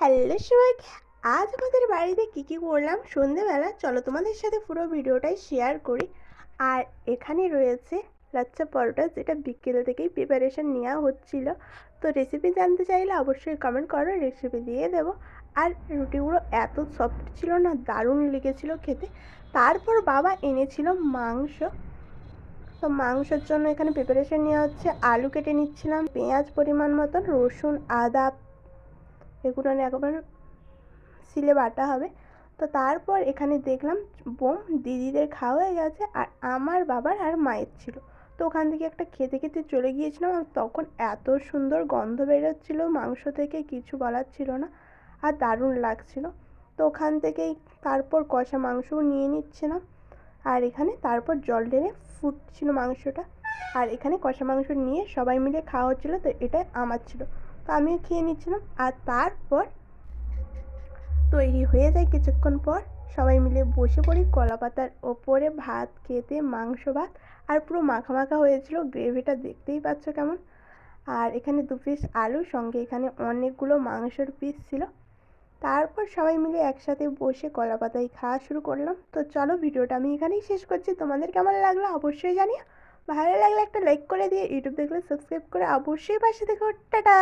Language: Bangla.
হ্যালো সবাইকে। আজ আমাদের বাড়িতে কী করলাম সন্ধেবেলা, চলো তোমাদের সাথে পুরো ভিডিওটাই শেয়ার করি। আর এখানে রয়েছে লাচ্ছা পরোটা, যেটা বিকেল থেকেই প্রিপারেশন নেওয়া হচ্ছিল। তো রেসিপি জানতে চাইলে অবশ্যই কমেন্ট করো, রেসিপি দিয়ে দেবো। আর রুটিগুলো এত সফট ছিল না, দারুণ লেগেছিলো খেতে। তারপর বাবা এনেছিল মাংস। তো মাংসের জন্য এখানে প্রিপারেশন নেওয়া হচ্ছে। আলু কেটে নিচ্ছিলাম, পেঁয়াজ পরিমাণ মতন, রসুন আদা এগুলো একবার সিলে বাটা হবে। তো তারপর এখানে দেখলাম বোম দিদিদের খাওয়া হয়ে গেছে, আর আমার বাবার আর মায়ের ছিল। তো ওখান থেকে একটা খেতে খেতে চলে গিয়েছিলাম। আর তখন এত সুন্দর গন্ধ বেরোচ্ছিলো মাংস থেকে, কিছু বলার ছিল না, আর দারুণ লাগছিল। তো ওখান থেকেই তারপর কষা মাংসও নিয়ে নিচ্ছিলাম। আর এখানে তারপর জল ঢেলে ফুটছিল মাংসটা। আর এখানে কষা মাংস নিয়ে সবাই মিলে খাওয়া হচ্ছিলো। তো এটা আমার ছিল, তো আমিও খেয়ে নিচ্ছিলাম। আর তারপর তৈরি হয়ে যায় কিছুক্ষণ পর, সবাই মিলে বসে পড়ি কলা পাতার ওপরে ভাত খেতে, মাংস ভাত। আর পুরো মাখা মাখা হয়েছিল, গ্রেভিটা দেখতেই পাচ্ছ কেমন। আর এখানে 2 পিস আলু, সঙ্গে এখানে অনেকগুলো মাংসের পিস ছিল। তারপর সবাই মিলে একসাথে বসে কলা পাতায় খাওয়া শুরু করলাম। তো চলো, ভিডিওটা আমি এখানেই শেষ করছি। তোমাদের কেমন লাগলো অবশ্যই জানিও। ভালো লাগলে একটা লাইক করে দিয়ে, ইউটিউব দেখলে সাবস্ক্রাইব করে অবশ্যই পাশে থেকো। টাটা।